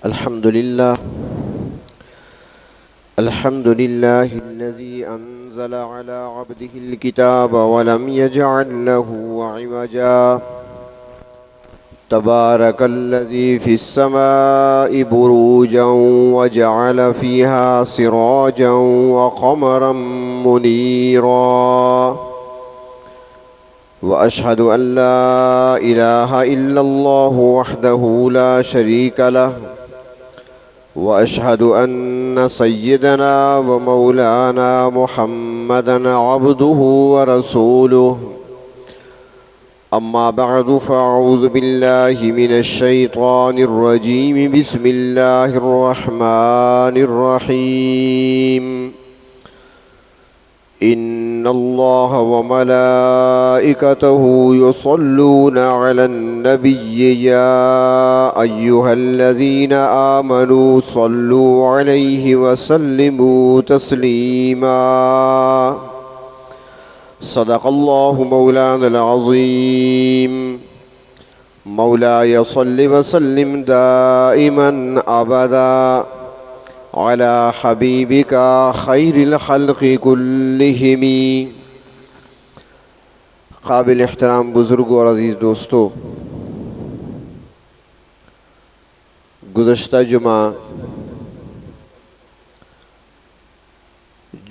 الحمد لله الذي أنزل على عبده الكتاب ولم يجعل له عوجا تبارك الذي في السماء بروجا وجعل فيها سراجا وقمرا منيرا وأشهد أن لا إله إلا الله وحده لا شريك له وأشهد أن سيدنا ومولانا محمدًا عبده ورسوله أما بعد فأعوذ بالله من الشيطان الرجيم بسم الله الرحمن الرحيم إن الله وملائكته يصلون على النبي يا أيها الذين آمنوا صلوا عليه وسلموا تسليما صدق الله مولانا العظيم مولاي صل وسلم دائما أبدا على حبيبك خير الخلق كلهم۔ قابل احترام بزرگوں اور عزیز دوستو، گزشتہ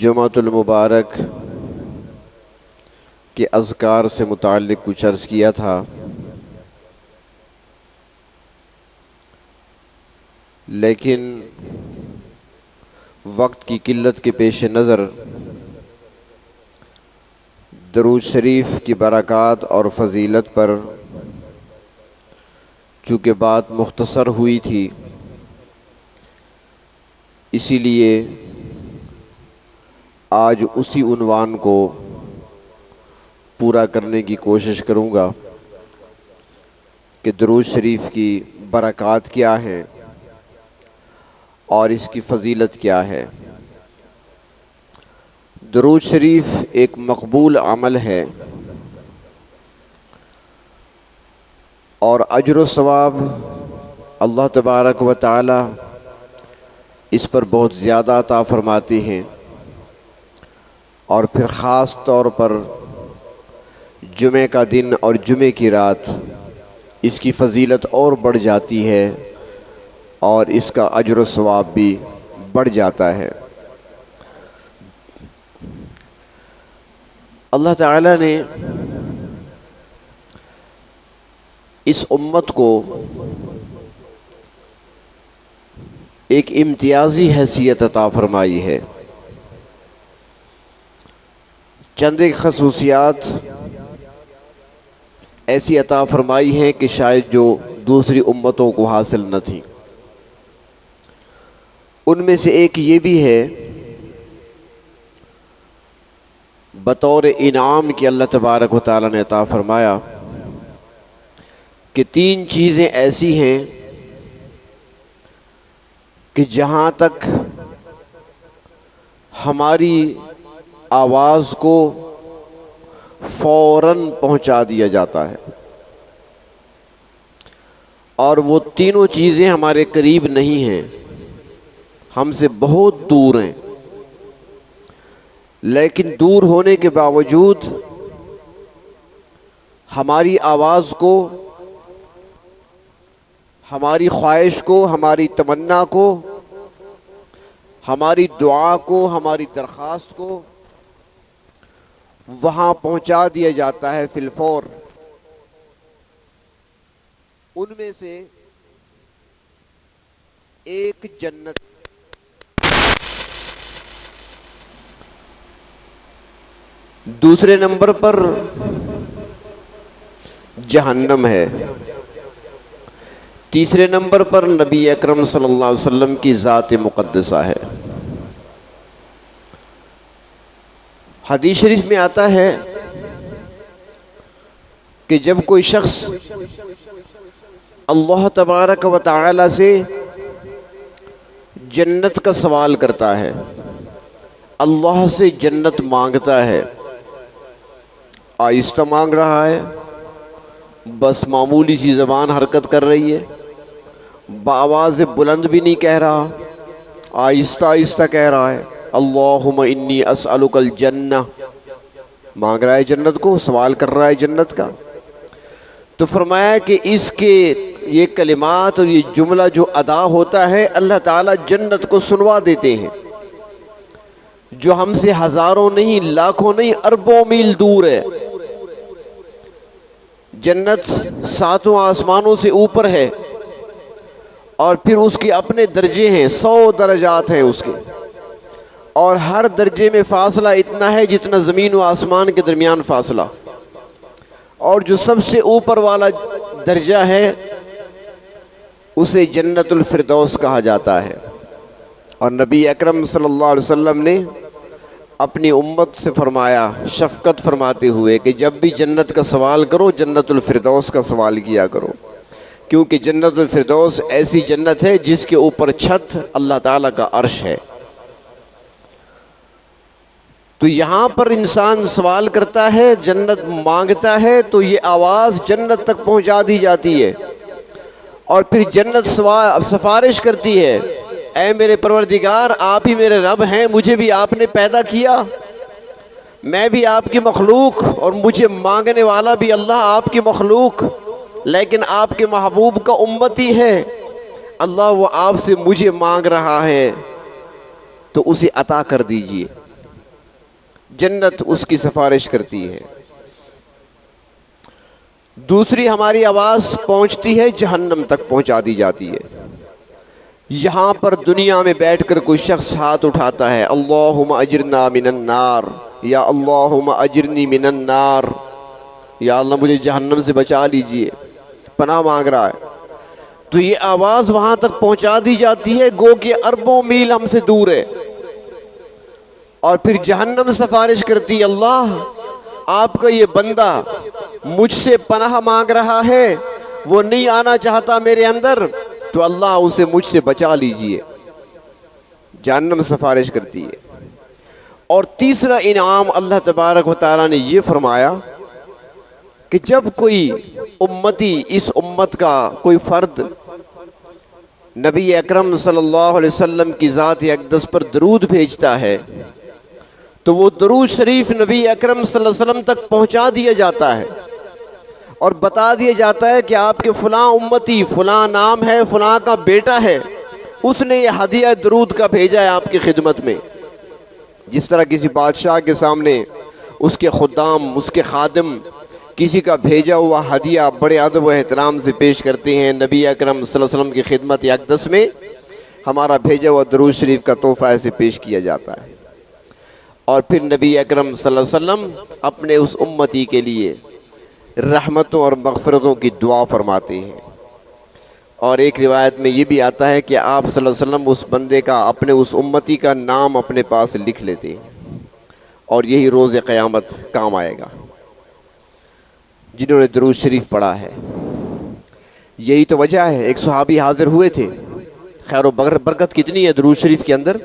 جمعۃ المبارک کے اذکار سے متعلق کچھ عرض کیا تھا، لیکن وقت کی قلت کے پیش نظر درود شریف کی برکات اور فضیلت پر چونکہ بات مختصر ہوئی تھی، اسی لیے آج اسی عنوان کو پورا کرنے کی کوشش کروں گا کہ درود شریف کی برکات کیا ہیں اور اس کی فضیلت کیا ہے۔ درود شریف ایک مقبول عمل ہے اور اجر و ثواب اللہ تبارک و تعالی اس پر بہت زیادہ عطا فرماتے ہیں، اور پھر خاص طور پر جمعہ کا دن اور جمعہ کی رات اس کی فضیلت اور بڑھ جاتی ہے اور اس کا اجر و ثواب بھی بڑھ جاتا ہے۔ اللہ تعالیٰ نے اس امت کو ایک امتیازی حیثیت عطا فرمائی ہے۔ چند ایک خصوصیات ایسی عطا فرمائی ہیں کہ شاید جو دوسری امتوں کو حاصل نہ تھیں۔ ان میں سے ایک یہ بھی ہے بطور انعام کہ اللہ تبارک و تعالیٰ نے عطا فرمایا کہ 3 چیزیں ایسی ہیں کہ جہاں تک ہماری آواز کو فوراً پہنچا دیا جاتا ہے، اور وہ تینوں چیزیں ہمارے قریب نہیں ہیں، ہم سے بہت دور ہیں، لیکن دور ہونے کے باوجود ہماری آواز کو، ہماری خواہش کو، ہماری تمنا کو، ہماری دعا کو، ہماری درخواست کو وہاں پہنچا دیا جاتا ہے فی الفور۔ ان میں سے ایک جنت، دوسرے نمبر پر جہنم ہے، تیسرے نمبر پر نبی اکرم صلی اللہ علیہ وسلم کی ذات مقدسہ ہے۔ حدیث شریف میں آتا ہے کہ جب کوئی شخص اللہ تبارک و تعالی سے جنت کا سوال کرتا ہے، اللہ سے جنت مانگتا ہے، آہستہ مانگ رہا ہے، بس معمولی سی زبان حرکت کر رہی ہے، بآواز بلند بھی نہیں کہہ رہا، آہستہ آہستہ کہہ رہا ہے اللہم انی اسألک الجنہ، مانگ رہا ہے جنت کو، سوال کر رہا ہے جنت کا۔ تو فرمایا کہ اس کے یہ کلمات اور یہ جملہ جو ادا ہوتا ہے اللہ تعالیٰ جنت کو سنوا دیتے ہیں، جو ہم سے ہزاروں نہیں، لاکھوں نہیں، اربوں میل دور ہے۔ جنت ساتوں آسمانوں سے اوپر ہے، اور پھر اس کے اپنے درجے ہیں، 100 درجات ہیں اس کے، اور ہر درجے میں فاصلہ اتنا ہے جتنا زمین و آسمان کے درمیان فاصلہ، اور جو سب سے اوپر والا درجہ ہے اسے جنت الفردوس کہا جاتا ہے۔ اور نبی اکرم صلی اللہ علیہ وسلم نے اپنی امت سے فرمایا، شفقت فرماتے ہوئے، کہ جب بھی جنت کا سوال کرو جنت الفردوس کا سوال کیا کرو، کیونکہ جنت الفردوس ایسی جنت ہے جس کے اوپر چھت اللہ تعالیٰ کا عرش ہے۔ تو یہاں پر انسان سوال کرتا ہے، جنت مانگتا ہے، تو یہ آواز جنت تک پہنچا دی جاتی ہے، اور پھر جنت سفارش کرتی ہے، اے میرے پروردگار آپ ہی میرے رب ہیں، مجھے بھی آپ نے پیدا کیا، میں بھی آپ کی مخلوق، اور مجھے مانگنے والا بھی اللہ آپ کی مخلوق، لیکن آپ کے محبوب کا امتی ہے، اللہ وہ آپ سے مجھے مانگ رہا ہے تو اسے عطا کر دیجئے۔ جنت اس کی سفارش کرتی ہے۔ دوسری ہماری آواز پہنچتی ہے، جہنم تک پہنچا دی جاتی ہے۔ یہاں پر دنیا میں بیٹھ کر کوئی شخص ہاتھ اٹھاتا ہے، اللہم اجرنا من النار، یا اللہم اجرنی من النار، یا اللہ مجھے جہنم سے بچا لیجئے، پناہ مانگ رہا ہے، تو یہ آواز وہاں تک پہنچا دی جاتی ہے، گو کہ اربوں میل ہم سے دور ہے۔ اور پھر جہنم سفارش کرتی، اللہ آپ کا یہ بندہ مجھ سے پناہ مانگ رہا ہے، وہ نہیں آنا چاہتا میرے اندر، تو اللہ اسے مجھ سے بچا لیجئے۔ جہنم سفارش کرتی ہے۔ اور تیسرا انعام اللہ تبارک و تعالیٰ نے یہ فرمایا کہ جب کوئی امتی، اس امت کا کوئی فرد نبی اکرم صلی اللہ علیہ وسلم کی ذات اقدس پر درود بھیجتا ہے تو وہ درود شریف نبی اکرم صلی اللہ علیہ وسلم تک پہنچا دیا جاتا ہے، اور بتا دیا جاتا ہے کہ آپ کے فلاں امتی، فلاں نام ہے، فلاں کا بیٹا ہے، اس نے یہ ہدیہ درود کا بھیجا ہے آپ کی خدمت میں۔ جس طرح کسی بادشاہ کے سامنے اس کے خدام، اس کے خادم کسی کا بھیجا ہوا ہدیہ بڑے ادب و احترام سے پیش کرتے ہیں، نبی اکرم صلی اللہ علیہ وسلم کی خدمت اقدس میں ہمارا بھیجا ہوا درود شریف کا تحفہ ایسے پیش کیا جاتا ہے۔ اور پھر نبی اکرم صلی اللہ علیہ وسلم اپنے اس امتی کے لیے رحمتوں اور مغفرتوں کی دعا فرماتے ہیں۔ اور ایک روایت میں یہ بھی آتا ہے کہ آپ صلی اللہ علیہ وسلم اس بندے کا، اپنے اس امتی کا نام اپنے پاس لکھ لیتے ہیں، اور یہی روز قیامت کام آئے گا جنہوں نے درود شریف پڑھا ہے۔ یہی تو وجہ ہے، ایک صحابی حاضر ہوئے تھے، خیر و برکت کتنی ہے درود شریف کے اندر۔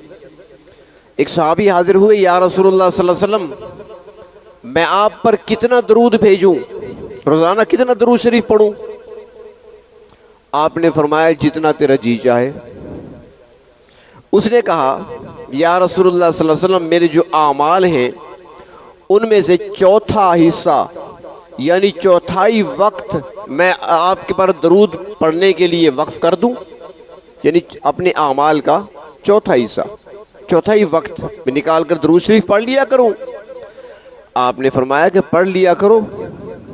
ایک صحابی حاضر ہوئے، یا رسول اللہ صلی اللہ علیہ وسلم میں آپ پر کتنا درود بھیجوں، روزانہ کتنا درود شریف پڑھوں؟ آپ نے فرمایا جتنا تیرا جی چاہے۔ اس نے کہا یا رسول اللہ صلی اللہ علیہ وسلم میرے جو اعمال ہیں ان میں سے چوتھا حصہ، یعنی چوتھائی وقت میں آپ کے پر درود پڑھنے کے لیے وقف کر دوں، یعنی اپنے اعمال کا چوتھا حصہ، چوتھائی وقت میں نکال کر درود شریف پڑھ لیا کروں۔ آپ نے فرمایا کہ پڑھ لیا کرو،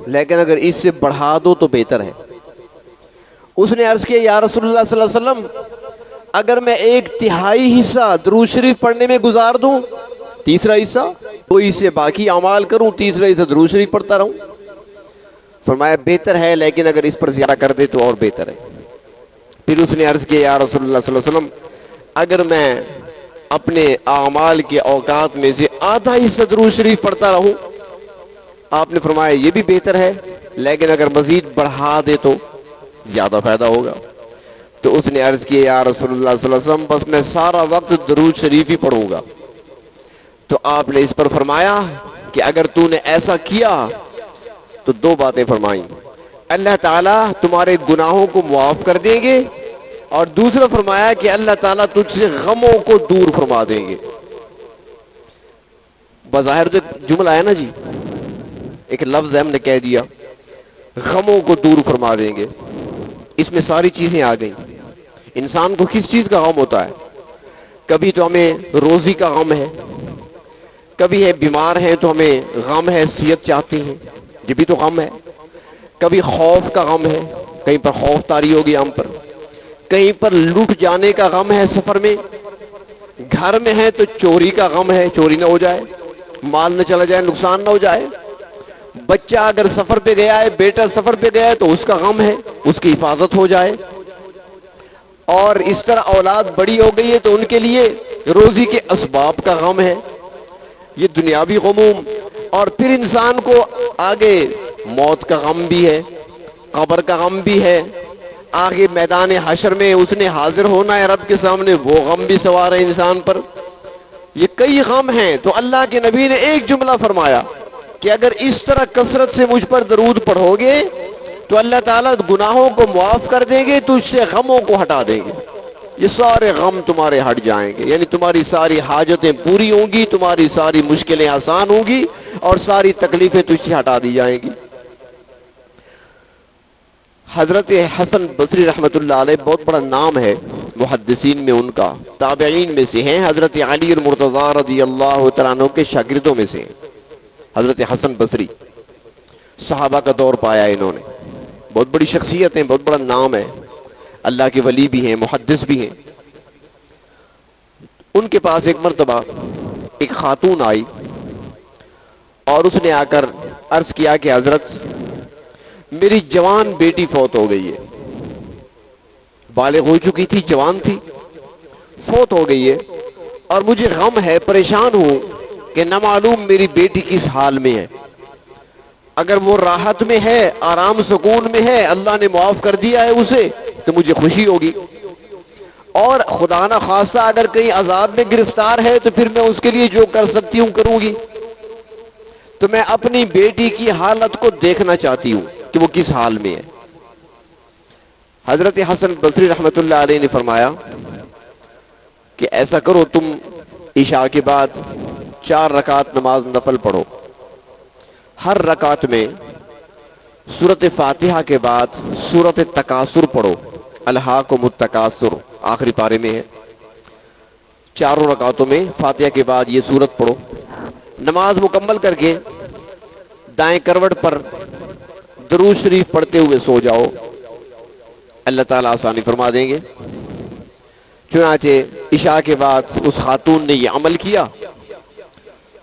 لیکن اگر اس سے بڑھا دو تو بہتر ہے۔ اس نے عرض کیا یا رسول اللہ صلی اللہ علیہ وسلم اگر میں ایک تہائی حصہ درود شریف پڑھنے میں گزار دوں، تیسرا حصہ تو اسے باقی اعمال کروں، تیسرا حصہ درود شریف پڑھتا رہوں۔ فرمایا بہتر ہے، لیکن اگر اس پر زیادہ کر دے تو اور بہتر ہے۔ پھر اس نے عرض کیا یا رسول اللہ صلی اللہ علیہ وسلم اگر میں اپنے اعمال کے اوقات میں سے آدھا حصہ درود شریف پڑھتا رہوں، آپ نے فرمایا یہ بھی بہتر ہے، لیکن اگر مزید بڑھا دے تو زیادہ فائدہ ہوگا۔ تو اس نے عرض کیا یا رسول اللہ صلی اللہ علیہ وسلم بس میں سارا وقت درود شریف ہی پڑھوں گا۔ تو آپ نے اس پر فرمایا کہ اگر تو نے ایسا کیا تو دو باتیں فرمائیں، اللہ تعالیٰ تمہارے گناہوں کو معاف کر دیں گے، اور دوسرا فرمایا کہ اللہ تعالیٰ تجھ سے غموں کو دور فرما دیں گے. بظاہر جو جملہ ہے نا جی، ایک لفظ ہے، ہم نے کہہ دیا غموں کو دور فرما دیں گے، اس میں ساری چیزیں آ گئیں. انسان کو کس چیز کا غم ہوتا ہے؟ کبھی تو ہمیں روزی کا غم ہے، کبھی ہے بیمار ہیں تو ہمیں غم ہے، صحت چاہتے ہیں، یہ بھی تو غم ہے. کبھی خوف کا غم ہے، کہیں پر خوف طاری ہو گیا ہم پر، کہیں پر لوٹ جانے کا غم ہے سفر میں، گھر میں ہے تو چوری کا غم ہے، چوری نہ ہو جائے، مال نہ چلا جائے، نقصان نہ ہو جائے. بچہ اگر سفر پہ گیا ہے، بیٹا سفر پہ گیا ہے تو اس کا غم ہے، اس کی حفاظت ہو جائے. اور اس طرح اولاد بڑی ہو گئی ہے تو ان کے لیے روزی کے اسباب کا غم ہے، یہ دنیاوی غموم. اور پھر انسان کو آگے موت کا غم بھی ہے، قبر کا غم بھی ہے، آگے میدان حشر میں اس نے حاضر ہونا ہے رب کے سامنے، وہ غم بھی سوار ہے انسان پر. یہ کئی غم ہیں. تو اللہ کے نبی نے ایک جملہ فرمایا کہ اگر اس طرح کثرت سے مجھ پر درود پڑھو گے تو اللہ تعالیٰ گناہوں کو معاف کر دیں گے، تجھ سے غموں کو ہٹا دیں گے. یہ سارے غم تمہارے ہٹ جائیں گے، یعنی تمہاری ساری حاجتیں پوری ہوں گی، تمہاری ساری مشکلیں آسان ہوں گی، اور ساری تکلیفیں تجھ سے ہٹا دی جائیں گی. حضرت حسن بصری رحمۃ اللہ علیہ بہت بڑا نام ہے محدثین میں ان کا، تابعین میں سے ہیں، حضرت علی المرتضیٰ رضی اللہ تعالیٰ عنہ کے شاگردوں میں سے ہیں. حضرت حسن بصری صحابہ کا دور پایا انہوں نے، بہت بڑی شخصیت ہیں، بہت بڑا نام ہے، اللہ کے ولی بھی ہیں، محدث بھی ہیں. ان کے پاس ایک مرتبہ ایک خاتون آئی اور اس نے آ کر عرض کیا کہ حضرت میری جوان بیٹی فوت ہو گئی ہے، بالغ ہو چکی تھی، جوان تھی، فوت ہو گئی ہے، اور مجھے غم ہے، پریشان ہوں کہ نہ معلوم میری بیٹی کس حال میں ہے. اگر وہ راحت میں ہے، آرام سکون میں ہے، اللہ نے معاف کر دیا ہے اسے، تو مجھے خوشی ہوگی، اور خدا نہ خواستہ اگر کہیں عذاب میں گرفتار ہے تو پھر میں اس کے لیے جو کر سکتی ہوں کروں گی. تو میں اپنی بیٹی کی حالت کو دیکھنا چاہتی ہوں کہ وہ کس حال میں ہے. حضرت حسن بصری رحمۃ اللہ علیہ نے فرمایا کہ ایسا کرو، تم عشاء کے بعد 4 رکعت نماز نفل پڑھو، ہر رکعت میں سورۃ فاتحہ کے بعد سورۃ تکاثر پڑھو، الہاکم التکاثر آخری پارے میں ہے. 4 رکعتوں میں فاتحہ کے بعد یہ سورت پڑھو. نماز مکمل کر کے دائیں کروٹ پر درود شریف پڑھتے ہوئے سو جاؤ، اللہ تعالیٰ آسانی فرما دیں گے. چنانچہ عشاء کے بعد اس خاتون نے یہ عمل کیا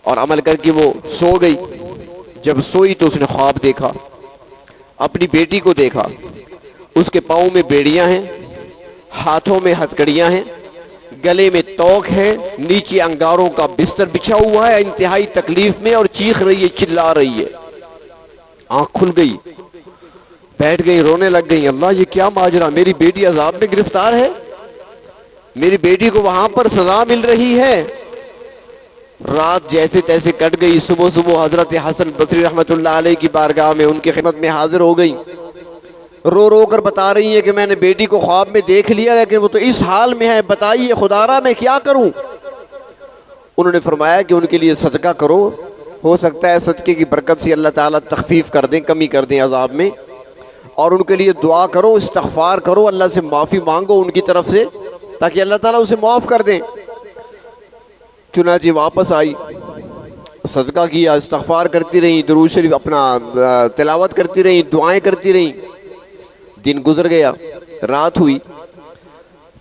اور عمل کر کے وہ سو گئی. جب سوئی تو اس نے خواب دیکھا، اپنی بیٹی کو دیکھا، اس کے پاؤں میں بیڑیاں ہیں، ہاتھوں میں ہتھکڑیاں ہیں، گلے میں توق ہے، نیچے انگاروں کا بستر بچھا ہوا ہے، انتہائی تکلیف میں اور چیخ رہی ہے، چلا رہی ہے. آنکھ کھل گئی، بیٹھ گئی، رونے لگ گئی. اللہ یہ کیا ماجرا، میری بیٹی عذاب میں گرفتار ہے، میری بیٹی کو وہاں پر سزا مل رہی ہے. رات جیسے تیسے کٹ گئی. صبح حضرت حسن بصری رحمۃ اللہ علیہ کی بارگاہ میں ان کی خدمت میں حاضر ہو گئی، رو رو کر بتا رہی ہیں کہ میں نے بیٹی کو خواب میں دیکھ لیا لیکن وہ تو اس حال میں ہے، بتائیے خدا را میں کیا کروں. انہوں نے فرمایا کہ ان کے لیے صدقہ کرو، ہو سکتا ہے صدقے کی برکت سے اللہ تعالیٰ تخفیف کر دیں، کمی کر دیں عذاب میں. اور ان کے لیے دعا کرو، استغفار کرو، اللہ سے معافی مانگو ان کی طرف سے تاکہ اللہ تعالیٰ اسے معاف کر دیں. چنانچہ واپس آئی، صدقہ کیا، استغفار کرتی رہی، درود شریف اپنا تلاوت کرتی رہی، دعائیں کرتی رہی. دن گزر گیا، رات ہوئی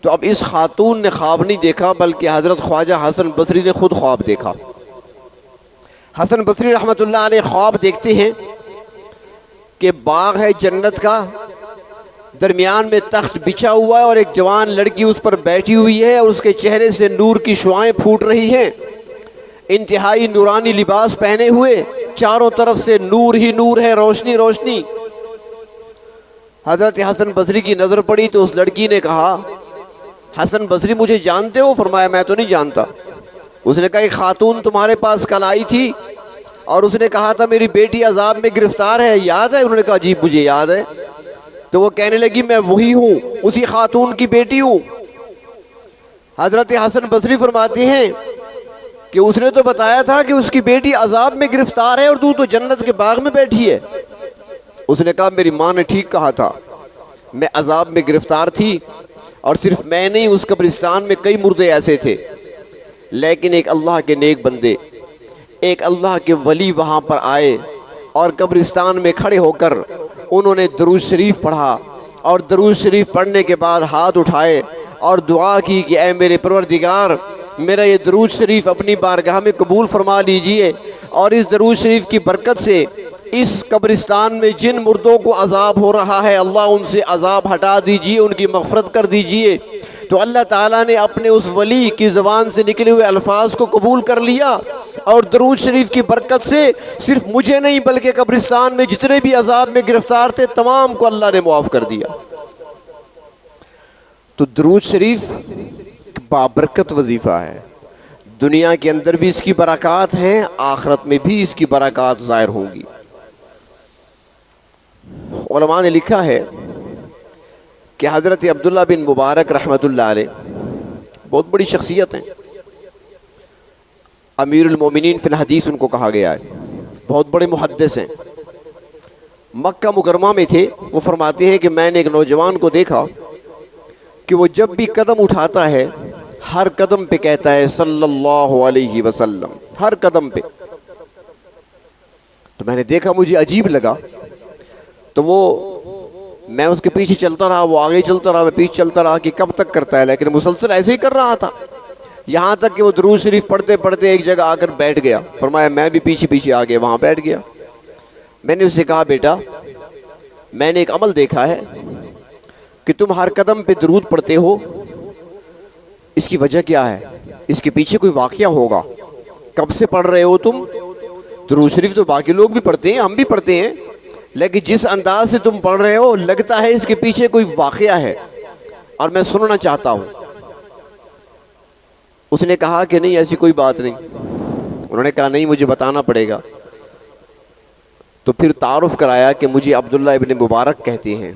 تو اب اس خاتون نے خواب نہیں دیکھا بلکہ حضرت خواجہ حسن بصری نے خود خواب دیکھا. حسن بصری رحمۃ اللہ علیہ خواب دیکھتے ہیں کہ باغ ہے جنت کا، درمیان میں تخت بچھا ہوا ہے اور ایک جوان لڑکی اس پر بیٹھی ہوئی ہے اور اس کے چہرے سے نور کی شعائیں پھوٹ رہی ہیں، انتہائی نورانی لباس پہنے ہوئے، چاروں طرف سے نور ہی نور ہے، روشنی روشنی. حضرت حسن بصری کی نظر پڑی تو اس لڑکی نے کہا حسن بصری مجھے جانتے ہو؟ فرمایا میں تو نہیں جانتا. اس نے کہا ایک خاتون تمہارے پاس کل آئی تھی اور اس نے کہا تھا میری بیٹی عذاب میں گرفتار ہے، یاد ہے؟ انہوں نے کہا جی مجھے یاد ہے. تو وہ کہنے لگی میں وہی ہوں، اسی خاتون کی بیٹی ہوں۔ حضرت حسن بصری فرماتے ہیں کہ اس نے تو بتایا تھا کہ اس کی بیٹی عذاب میں گرفتار ہے اور تو جنت کے باغ میں بیٹھی ہے۔ اس نے کہا میری ماں نے ٹھیک کہا تھا، میں عذاب میں گرفتار تھی، اور صرف میں نہیں، اس قبرستان میں کئی مردے ایسے تھے، لیکن ایک اللہ کے نیک بندے، ایک اللہ کے ولی وہاں پر آئے اور قبرستان میں کھڑے ہو کر انہوں نے درود شریف پڑھا، اور درود شریف پڑھنے کے بعد ہاتھ اٹھائے اور دعا کی کہ اے میرے پروردگار، میرا یہ درود شریف اپنی بارگاہ میں قبول فرما لیجئے، اور اس درود شریف کی برکت سے اس قبرستان میں جن مردوں کو عذاب ہو رہا ہے اللہ ان سے عذاب ہٹا دیجئے، ان کی مغفرت کر دیجئے۔ تو اللہ تعالیٰ نے اپنے اس ولی کی زبان سے نکلے ہوئے الفاظ کو قبول کر لیا، اور درود شریف کی برکت سے صرف مجھے نہیں بلکہ قبرستان میں جتنے بھی عذاب میں گرفتار تھے تمام کو اللہ نے معاف کر دیا۔ تو درود شریف بابرکت وظیفہ ہے، دنیا کے اندر بھی اس کی برکات ہیں، آخرت میں بھی اس کی برکات ظاہر ہوں گی۔ علماء نے لکھا ہے کہ حضرت عبداللہ بن مبارک رحمۃ اللہ علیہ بہت بڑی شخصیت ہیں، امیر المومنین فی الحدیث ان کو کہا گیا ہے، بہت بڑے محدث ہیں۔ مکہ مکرمہ میں تھے، وہ فرماتے ہیں کہ میں نے ایک نوجوان کو دیکھا کہ وہ جب بھی قدم اٹھاتا ہے ہر قدم پہ کہتا ہے صلی اللہ علیہ وسلم، ہر قدم پہ۔ تو میں نے دیکھا، مجھے عجیب لگا، تو میں اس کے پیچھے چلتا رہا، وہ آگے چلتا رہا، میں پیچھے چلتا رہا کہ کب تک کرتا ہے، لیکن مسلسل ایسے ہی کر رہا تھا، یہاں تک کہ وہ درود شریف پڑھتے پڑھتے ایک جگہ آ کر بیٹھ گیا۔ فرمایا میں بھی پیچھے پیچھے آگے وہاں بیٹھ گیا۔ میں نے اسے کہا بیٹا، میں نے ایک عمل دیکھا ہے کہ تم ہر قدم پہ درود پڑھتے ہو، اس کی وجہ کیا ہے؟ اس کے پیچھے کوئی واقعہ ہوگا، کب سے پڑھ رہے ہو تم؟ درود شریف تو باقی لوگ بھی پڑھتے ہیں، ہم بھی پڑھتے ہیں، لیکن جس انداز سے تم پڑھ رہے ہو لگتا ہے اس کے پیچھے کوئی واقعہ ہے اور میں سننا چاہتا ہوں۔ اس نے کہا کہ نہیں ایسی کوئی بات نہیں۔ انہوں نے کہا نہیں مجھے بتانا پڑے گا۔ تو پھر تعارف کرایا کہ مجھے عبداللہ ابن مبارک کہتے ہیں۔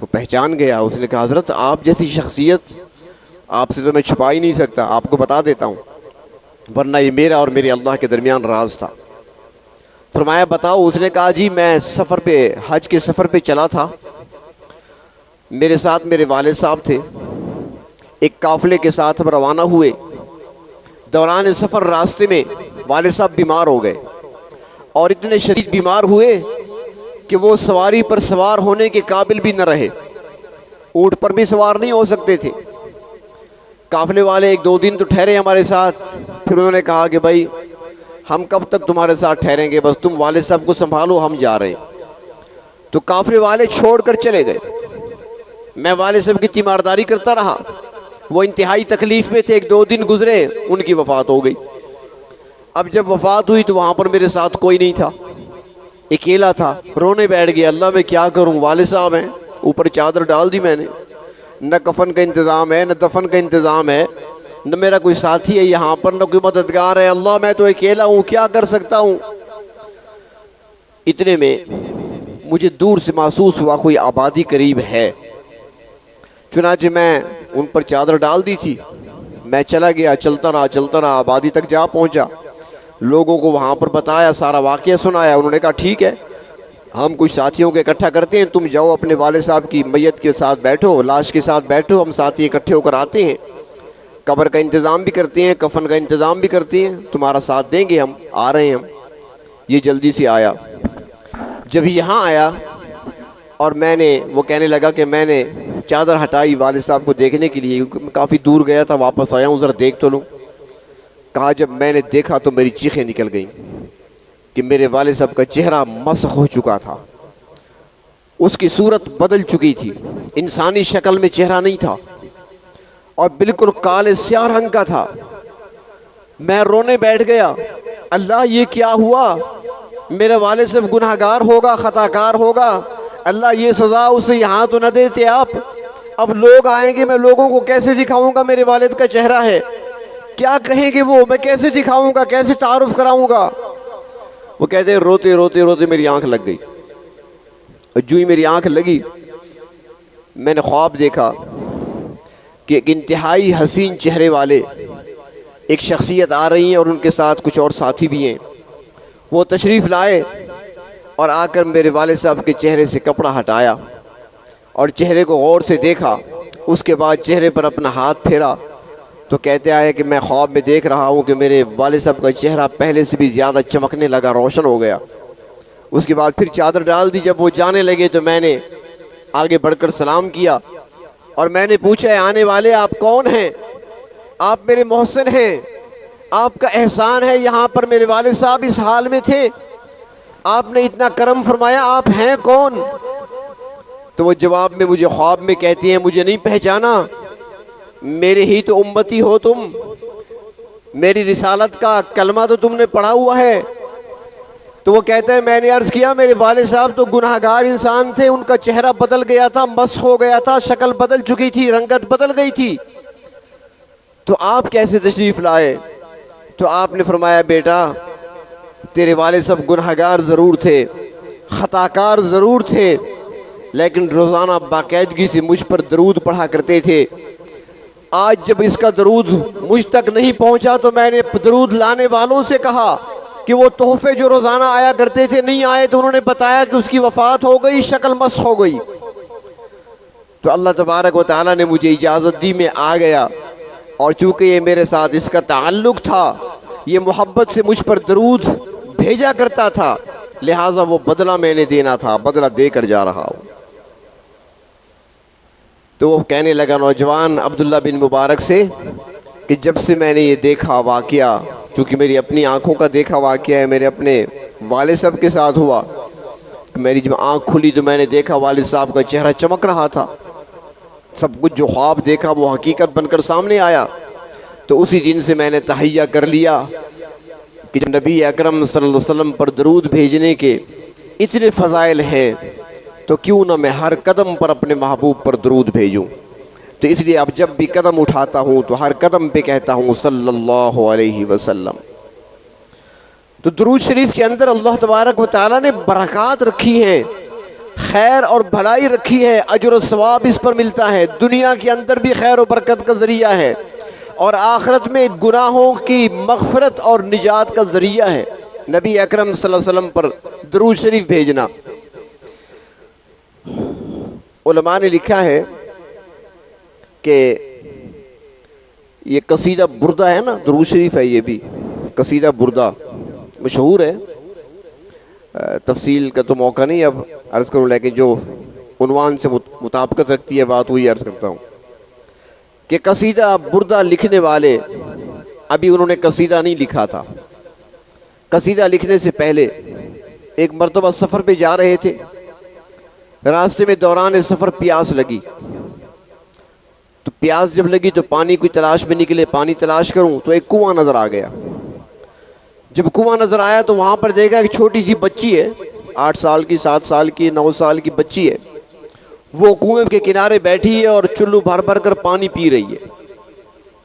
وہ پہچان گیا۔ اس نے کہا حضرت آپ جیسی شخصیت آپ سے تو میں چھپا ہی نہیں سکتا، آپ کو بتا دیتا ہوں، ورنہ یہ میرا اور میرے اللہ کے درمیان راز تھا۔ فرمایا بتاؤ۔ اس نے کہا جی میں سفر پہ، حج کے سفر پہ چلا تھا، میرے ساتھ میرے والد صاحب تھے، ایک قافلے کے ساتھ ہم روانہ ہوئے۔ دوران سفر راستے میں والد صاحب بیمار ہو گئے، اور اتنے شدید بیمار ہوئے کہ وہ سواری پر سوار ہونے کے قابل بھی نہ رہے، اونٹ پر بھی سوار نہیں ہو سکتے تھے۔ قافلے والے ایک دو دن تو ٹھہرے ہمارے ساتھ، پھر انہوں نے کہا کہ بھائی ہم کب تک تمہارے ساتھ ٹھہریں گے، بس تم والد صاحب کو سنبھالو، ہم جا رہے ہیں۔ تو قافلے والے چھوڑ کر چلے گئے۔ میں والد صاحب کی تیمارداری کرتا رہا، وہ انتہائی تکلیف میں تھے، ایک دو دن گزرے، ان کی وفات ہو گئی۔ اب جب وفات ہوئی تو وہاں پر میرے ساتھ کوئی نہیں تھا، اکیلا تھا، رونے بیٹھ گیا، اللہ میں کیا کروں، والد صاحب ہیں، اوپر چادر ڈال دی میں نے، نہ کفن کا انتظام ہے، نہ دفن کا انتظام ہے، نہ میرا کوئی ساتھی ہے یہاں پر، نہ کوئی مددگار ہے، اللہ میں تو اکیلا ہوں، کیا کر سکتا ہوں۔ اتنے میں مجھے دور سے محسوس ہوا کوئی آبادی قریب ہے، چنانچہ میں ان پر چادر ڈال دی تھی، میں چلا گیا، چلتا رہا، آبادی تک جا پہنچا، لوگوں کو وہاں پر بتایا، سارا واقعہ سنایا۔ انہوں نے کہا ٹھیک ہے، ہم کچھ ساتھیوں کے اکٹھا کرتے ہیں، تم جاؤ اپنے والد صاحب کی میت کے ساتھ بیٹھو، لاش کے ساتھ بیٹھو، ہم ساتھی اکٹھے ہو کر آتے ہیں، قبر کا انتظام بھی کرتے ہیں، کفن کا انتظام بھی کرتے ہیں، تمہارا ساتھ دیں گے، ہم آ رہے ہیں۔ ہم یہ جلدی سے آیا۔ جب یہاں آیا اور وہ کہنے لگا کہ میں نے چادر ہٹائی والد صاحب کو دیکھنے کے لیے، کیونکہ میں کافی دور گیا تھا، واپس آیا ہوں، ذرا دیکھ تو لوں۔ کہا جب میں نے دیکھا تو میری چیخیں نکل گئیں کہ میرے والد صاحب کا چہرہ مسخ ہو چکا تھا، اس کی صورت بدل چکی تھی، انسانی شکل میں چہرہ نہیں تھا، اور بالکل کالے سیاہ رنگ کا تھا۔ میں رونے بیٹھ گیا، اللہ یہ کیا ہوا، میرے والد صاحب گناہگار ہوگا، خطاکار ہوگا، اللہ یہ سزا اسے یہاں تو نہ دیتے آپ، اب لوگ آئیں گے، میں لوگوں کو کیسے دکھاؤں گا میرے والد کا چہرہ ہے، کیا کہیں گے وہ، میں کیسے دکھاؤں گا، کیسے تعارف کراؤں گا۔ وہ کہتے ہیں روتے روتے روتے میری آنکھ لگ گئی، اور جو ہی میری آنکھ لگی میں نے خواب دیکھا کہ ایک انتہائی حسین چہرے والے ایک شخصیت آ رہی ہیں اور ان کے ساتھ کچھ اور ساتھی بھی ہیں. وہ تشریف لائے اور آ کر میرے والد صاحب کے چہرے سے کپڑا ہٹایا اور چہرے کو غور سے دیکھا. اس کے بعد چہرے پر اپنا ہاتھ پھیرا تو کہتے آئے کہ میں خواب میں دیکھ رہا ہوں کہ میرے والد صاحب کا چہرہ پہلے سے بھی زیادہ چمکنے لگا، روشن ہو گیا. اس کے بعد پھر چادر ڈال دی. جب وہ جانے لگے تو میں نے آگے بڑھ کر سلام کیا اور میں نے پوچھا آنے والے آپ کون ہیں؟ آپ میرے محسن ہیں، آپ کا احسان ہے یہاں پر میرے والد صاحب اس حال میں تھے، آپ نے اتنا کرم فرمایا، آپ ہیں کون؟ تو وہ جواب میں مجھے خواب میں کہتی ہیں مجھے نہیں پہچانا، میرے ہی تو امتی ہو تم، میری رسالت کا کلمہ تو تم نے پڑھا ہوا ہے. تو وہ کہتے ہیں میں نے عرض کیا میرے والد صاحب تو گناہگار انسان تھے، ان کا چہرہ بدل گیا تھا، مسخ ہو گیا تھا، شکل بدل چکی تھی، رنگت بدل گئی تھی، تو آپ کیسے تشریف لائے؟ تو آپ نے فرمایا بیٹا تیرے والد صاحب گناہگار ضرور تھے، خطاکار ضرور تھے، لیکن روزانہ باقاعدگی سے مجھ پر درود پڑھا کرتے تھے. آج جب اس کا درود مجھ تک نہیں پہنچا تو میں نے درود لانے والوں سے کہا کہ وہ تحفے جو روزانہ آیا کرتے تھے نہیں آئے، تو انہوں نے بتایا کہ اس کی وفات ہو گئی، شکل مسخ ہو گئی. تو اللہ تبارک و تعالیٰ نے مجھے اجازت دی، میں آ گیا، اور چونکہ یہ میرے ساتھ اس کا تعلق تھا، یہ محبت سے مجھ پر درود بھیجا کرتا تھا، لہٰذا وہ بدلہ میں نے دینا تھا، بدلہ دے کر جا رہا ہوں. تو وہ کہنے لگا نوجوان عبداللہ بن مبارک سے کہ جب سے میں نے یہ دیکھا واقعہ، چونکہ میری اپنی آنکھوں کا دیکھا واقعہ ہے، میرے اپنے والد صاحب کے ساتھ ہوا، میری جب آنکھ کھلی تو میں نے دیکھا والد صاحب کا چہرہ چمک رہا تھا، سب کچھ جو خواب دیکھا وہ حقیقت بن کر سامنے آیا. تو اسی دن سے میں نے تہیہ کر لیا کہ جب نبی اکرم صلی اللہ علیہ وسلم پر درود بھیجنے کے اتنے فضائل ہیں تو کیوں نہ میں ہر قدم پر اپنے محبوب پر درود بھیجوں. تو اس لیے اب جب بھی قدم اٹھاتا ہوں تو ہر قدم پہ کہتا ہوں صلی اللہ علیہ وسلم. تو درود شریف کے اندر اللہ تبارک و تعالیٰ نے برکات رکھی ہیں، خیر اور بھلائی رکھی ہے، اجر و ثواب اس پر ملتا ہے، دنیا کے اندر بھی خیر و برکت کا ذریعہ ہے، اور آخرت میں گناہوں کی مغفرت اور نجات کا ذریعہ ہے نبی اکرم صلی اللہ علیہ وسلم پر درود شریف بھیجنا. علماء نے لکھا ہے کہ یہ قصیدہ بردہ ہے نا، درود شریف ہے، یہ بھی قصیدہ بردہ مشہور ہے، تفصیل کا تو موقع نہیں اب عرض کروں، لیکن جو عنوان سے مطابقت رکھتی ہے بات وہی عرض کرتا ہوں کہ قصیدہ بردہ لکھنے والے ابھی انہوں نے قصیدہ نہیں لکھا تھا. قصیدہ لکھنے سے پہلے ایک مرتبہ سفر پہ جا رہے تھے، راستے میں دوران سفر پیاس لگی، تو پیاس جب لگی تو پانی کی تلاش میں نکلے، پانی تلاش کروں تو ایک کنواں نظر آ گیا. جب کنواں نظر آیا تو وہاں پر دیکھا کہ چھوٹی سی بچی ہے، 8 سال کی، 7 سال کی، 9 سال کی بچی ہے، وہ کنویں کے کنارے بیٹھی ہے اور چلو بھر بھر کر پانی پی رہی ہے.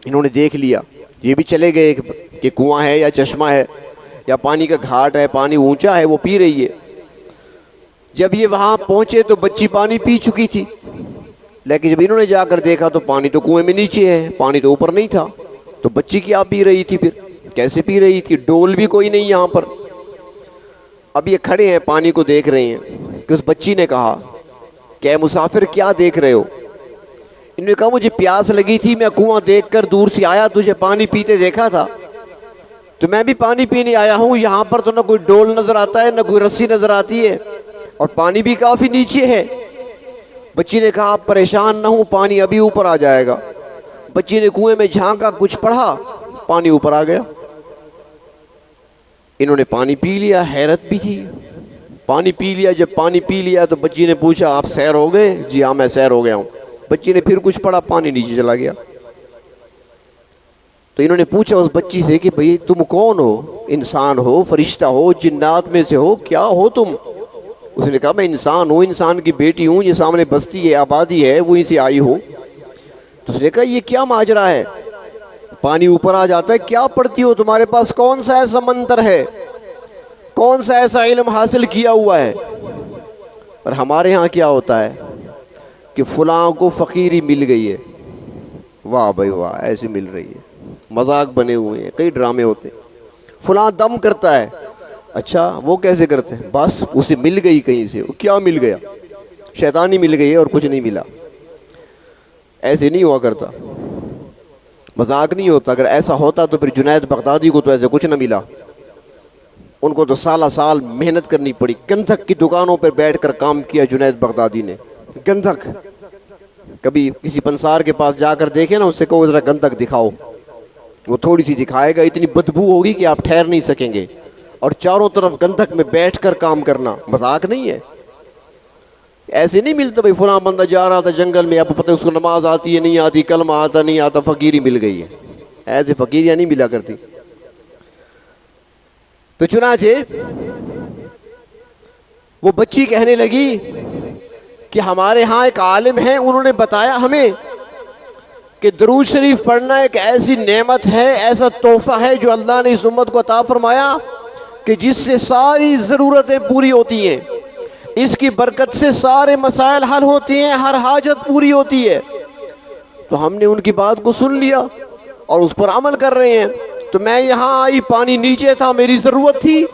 انہوں نے دیکھ لیا، یہ بھی چلے گئے کہ کنواں ہے یا چشمہ ہے یا پانی کا گھاٹ ہے، پانی اونچا ہے، وہ پی رہی ہے. جب یہ وہاں پہنچے تو بچی پانی پی چکی تھی، لیکن جب انہوں نے جا کر دیکھا تو پانی تو کنویں میں نیچے ہے، پانی تو اوپر نہیں تھا. تو بچی کیا پی رہی تھی، پھر کیسے پی رہی تھی؟ ڈول بھی کوئی نہیں یہاں پر. اب یہ کھڑے ہیں پانی کو دیکھ رہے ہیں کہ اس بچی نے کہا کہ اے مسافر کیا دیکھ رہے ہو؟ انہوں نے کہا مجھے پیاس لگی تھی، میں کنواں دیکھ کر دور سے آیا، تجھے پانی پیتے دیکھا تھا تو میں بھی پانی پینے آیا ہوں. یہاں پر تو نہ کوئی ڈول نظر آتا ہے، نہ کوئی رسی نظر آتی ہے، اور پانی بھی کافی نیچے ہے. بچی نے کہا آپ پریشان نہ ہوں، پانی ابھی اوپر آ جائے گا. بچی نے کنویں میں جھانکا، کچھ پڑھا، پانی اوپر آ گیا. انہوں نے پانی پی لیا، حیرت بھی تھی، پانی پی لیا. جب پانی پی لیا تو بچی نے پوچھا آپ سیر ہو گئے؟ جی ہاں میں سیر ہو گیا ہوں. بچی نے پھر کچھ پڑھا، پانی نیچے چلا گیا. تو انہوں نے پوچھا اس بچی سے کہ بھئی تم کون ہو؟ انسان ہو، فرشتہ ہو، جنات میں سے ہو، کیا ہو تم؟ اس نے کہا میں انسان ہوں، انسان کی بیٹی ہوں، یہ سامنے بستی ہے، آبادی ہے، وہیں سے آئی ہوں. تو اس نے کہا یہ کیا ماجرا ہے؟ پانی اوپر آ جاتا ہے، کیا پڑھتی ہو؟ تمہارے پاس کون سا ایسا منتر ہے، کون سا ایسا علم حاصل کیا ہوا ہے؟ اور ہمارے ہاں کیا ہوتا ہے کہ فلاں کو فقیری مل گئی ہے، واہ بھائی واہ ایسی مل رہی ہے، مذاق بنے ہوئے ہیں، کئی ڈرامے ہوتے ہیں. فلاں دم کرتا ہے، اچھا وہ کیسے کرتے ہیں؟ بس اسے مل گئی کہیں سے. وہ کیا مل گیا؟ شیطانی مل گئی ہے اور کچھ نہیں ملا. ایسے نہیں ہوا کرتا، مذاق نہیں ہوتا. اگر ایسا ہوتا تو پھر جنید بغدادی کو تو ایسے کچھ نہ ملا. ان کو تو سالہ سال محنت کرنی پڑی. گندھک کی دکانوں پر بیٹھ کر کام کیا جنید بغدادی نے. گندھک، کبھی کسی پنسار کے پاس جا کر دیکھیں نا، اس سے کہو ذرا گندھک دکھاؤ، وہ تھوڑی سی دکھائے گا، اتنی بدبو ہوگی کہ آپ ٹھہر نہیں سکیں گے. اور چاروں طرف گندھک میں بیٹھ کر کام کرنا مذاق نہیں ہے. ایسے نہیں ملتا بھائی فلاں بندہ جا رہا تھا جنگل میں، اب پتہ اس کو نماز آتی ہے نہیں آتی، کلمہ آتا نہیں آتا، فقیری مل گئی ہے. ایسے فقیریاں نہیں ملا کرتی. تو چنانچہ وہ بچی کہنے لگی کہ ہمارے ہاں ایک عالم ہیں، انہوں نے بتایا ہمیں کہ درود شریف پڑھنا ایک ایسی نعمت ہے، ایسا تحفہ ہے جو اللہ نے اس امت کو عطا فرمایا کہ جس سے ساری ضرورتیں پوری ہوتی ہیں، اس کی برکت سے سارے مسائل حل ہوتی ہیں، ہر حاجت پوری ہوتی ہے. تو ہم نے ان کی بات کو سن لیا اور اس پر عمل کر رہے ہیں. تو میں یہاں آئی، پانی نیچے تھا، میری ضرورت تھی،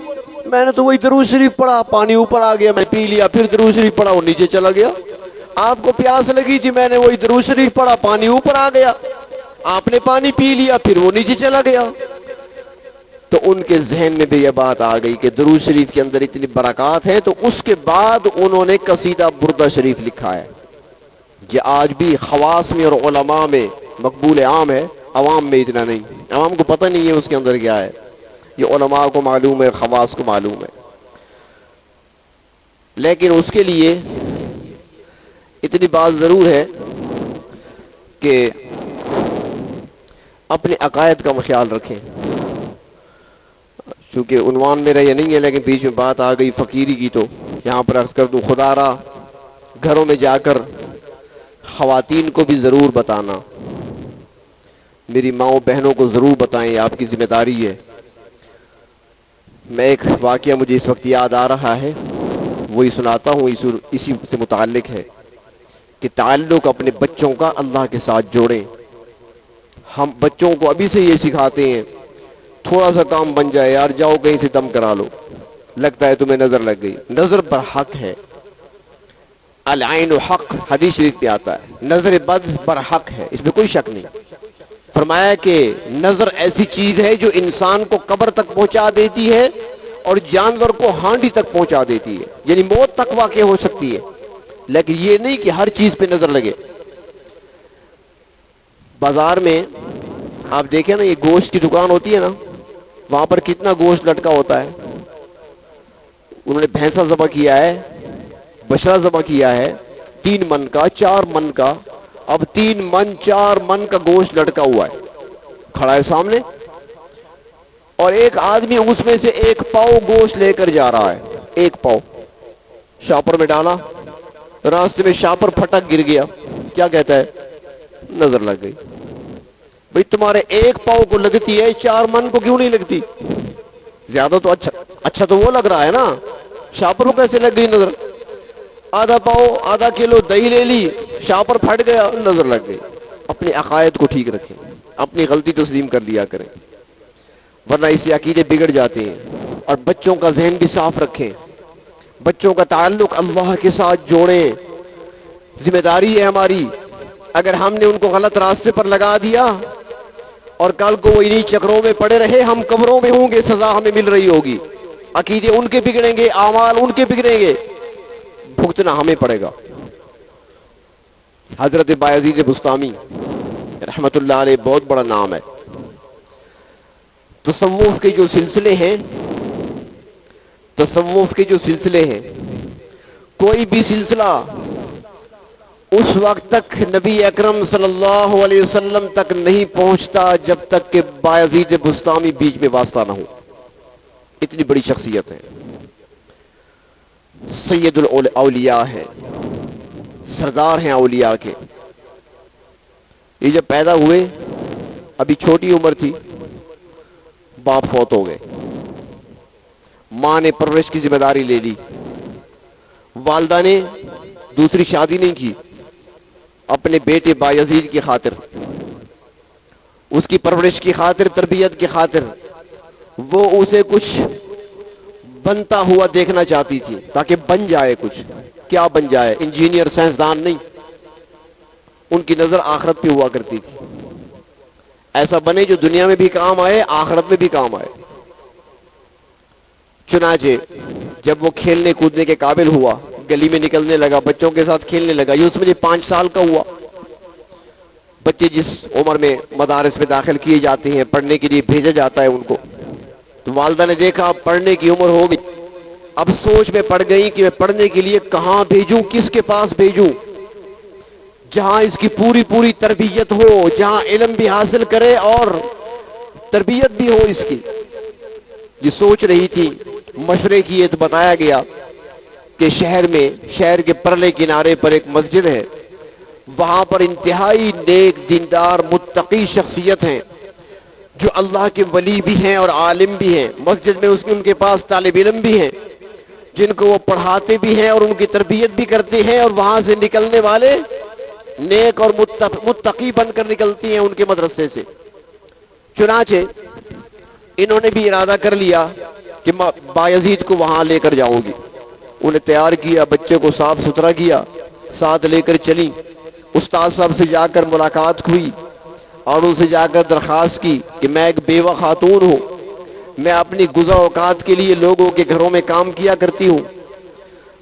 میں نے تو وہی درود شریف پڑھا، پانی اوپر آ گیا، میں پی لیا. پھر درود شریف پڑھا، وہ نیچے چلا گیا. آپ کو پیاس لگی تھی، میں نے وہی درود شریف پڑھا، پانی اوپر آ گیا، آپ نے پانی پی لیا، پھر وہ نیچے چلا گیا. تو ان کے ذہن میں بھی یہ بات آ گئی کہ درود شریف کے اندر اتنی برکات ہے. تو اس کے بعد انہوں نے قصیدہ بردہ شریف لکھا ہے. یہ آج بھی خواص میں اور علماء میں مقبول عام ہے، عوام میں اتنا نہیں. عوام کو پتہ نہیں ہے اس کے اندر کیا ہے. یہ علماء کو معلوم ہے، خواص کو معلوم ہے. لیکن اس کے لیے اتنی بات ضرور ہے کہ اپنے عقائد کا خیال رکھیں. چونکہ عنوان میرا یہ نہیں ہے، لیکن بیچ میں بات آ گئی فقیری کی، تو یہاں پر عرض کر دوں، خدا را گھروں میں جا کر خواتین کو بھی ضرور بتانا، میری ماؤں بہنوں کو ضرور بتائیں، آپ کی ذمہ داری ہے. میں ایک واقعہ مجھے اس وقت یاد آ رہا ہے، وہی سناتا ہوں، اسی سے متعلق ہے کہ تعلق اپنے بچوں کا اللہ کے ساتھ جوڑیں. ہم بچوں کو ابھی سے یہ سکھاتے ہیں، تھوڑا سا کام بن جائے، یار جاؤ کہیں سے دم کرا لو، لگتا ہے تمہیں نظر لگ گئی. نظر پر حق ہے، العین حق، حدیث شریف پہ آتا ہے، نظر بد پر حق ہے، اس میں کوئی شک نہیں. فرمایا کہ نظر ایسی چیز ہے جو انسان کو قبر تک پہنچا دیتی ہے اور جانور کو ہانڈی تک پہنچا دیتی ہے، یعنی موت تک واقع ہو سکتی ہے. لیکن یہ نہیں کہ ہر چیز پہ نظر لگے. بازار میں آپ دیکھیں نا، یہ گوشت کی دکان ہوتی ہے نا، وہاں پر کتنا گوشت لٹکا ہوتا ہے. انہوں نے بھینسا ذبح کیا ہے، بشرا ذبح کیا ہے، 3 من کا، 4 من کا. اب 3 من 4 من کا گوشت لٹکا ہوا ہے، کھڑا ہے سامنے، اور ایک آدمی اس میں سے 1 پاؤ گوشت لے کر جا رہا ہے. 1 پاؤ شاپر میں ڈالا، راستے میں شاپر پھٹک گر گیا. کیا کہتا ہے؟ نظر لگ گئی. بھئی تمہارے 1 پاؤ کو لگتی ہے، 4 من کو کیوں نہیں لگتی؟ زیادہ تو اچھا تو وہ لگ رہا ہے نا، شاپر کو کیسے لگ گئی نظر؟ آدھا پاؤ، آدھا کلو دہی لے لی، شاپر پھٹ گیا، نظر لگ گئی. اپنے عقائد کو ٹھیک رکھیں، اپنی غلطی تسلیم کر لیا کریں، ورنہ اس سے عقیدے بگڑ جاتے ہیں. اور بچوں کا ذہن بھی صاف رکھیں، بچوں کا تعلق اللہ کے ساتھ جوڑیں. ذمہ داری ہے ہماری. اگر ہم نے ان کو غلط راستے پر لگا دیا اور کل کو وہ انہی چکروں میں پڑے رہے، ہم قبروں میں ہوں گے، سزا ہمیں مل رہی ہوگی. عقیدے ان کے بگڑیں گے، اعمال ان کے بگڑیں گے، بھگتنا ہمیں پڑے گا. حضرت بایزید بستامی رحمت اللہ علیہ بہت بڑا نام ہے. تصوف کے جو سلسلے ہیں، تصوف کے جو سلسلے ہیں، کوئی بھی سلسلہ اس وقت تک نبی اکرم صلی اللہ علیہ وسلم تک نہیں پہنچتا جب تک کہ بایزید بستامی بیچ میں واسطہ نہ ہو. اتنی بڑی شخصیت ہے، سید الاولیاء ہے، سردار ہیں اولیاء کے. یہ جب پیدا ہوئے ابھی چھوٹی عمر تھی، باپ فوت ہو گئے، ماں نے پرورش کی ذمہ داری لے لی، والدہ نے دوسری شادی نہیں کی، اپنے بیٹے بایزید کی خاطر، اس کی پرورش کی خاطر، تربیت کی خاطر وہ اسے کچھ بنتا ہوا دیکھنا چاہتی تھی تاکہ بن جائے کچھ. کیا بن جائے؟ انجینئر، سائنسدان نہیں. ان کی نظر آخرت پہ ہوا کرتی تھی. ایسا بنے جو دنیا میں بھی کام آئے، آخرت میں بھی کام آئے. چنانچہ جب وہ کھیلنے کودنے کے قابل ہوا، گلی میں نکلنے لگا، بچوں کے ساتھ کھیلنے لگا. یہ اس میں 5 سال کا ہوا. بچے جس عمر میں مدارس میں داخل کیے جاتے ہیں، پڑھنے کے لیے بھیجا جاتا ہے ان کو، تو والدہ نے دیکھا پڑھنے کی عمر ہو گئی. اب سوچ میں پڑ گئی کہ میں پڑھنے کے لیے کہاں بھیجوں، کس کے پاس بھیجوں جہاں اس کی پوری پوری تربیت ہو، جہاں علم بھی حاصل کرے اور تربیت بھی ہو اس کی. یہ سوچ رہی تھی. مشورے کیے تو بتایا گیا کہ شہر کے پرلے کنارے پر ایک مسجد ہے، وہاں پر انتہائی نیک، دیندار، متقی شخصیت ہیں جو اللہ کے ولی بھی ہیں اور عالم بھی ہیں. مسجد میں ان کے پاس طالب علم بھی ہیں جن کو وہ پڑھاتے بھی ہیں اور ان کی تربیت بھی کرتے ہیں، اور وہاں سے نکلنے والے نیک اور متقی بن کر نکلتی ہیں ان کے مدرسے سے. چنانچہ انہوں نے بھی ارادہ کر لیا کہ بایزید کو وہاں لے کر جاؤں گی. انہیں تیار کیا، بچے کو صاف ستھرا کیا، ساتھ لے کر چلی. استاد صاحب سے جا کر ملاقات ہوئی اور ان سے جا کر درخواست کی کہ میں ایک بیوہ خاتون ہوں، میں اپنی گزر اوقات کے لیے لوگوں کے گھروں میں کام کیا کرتی ہوں،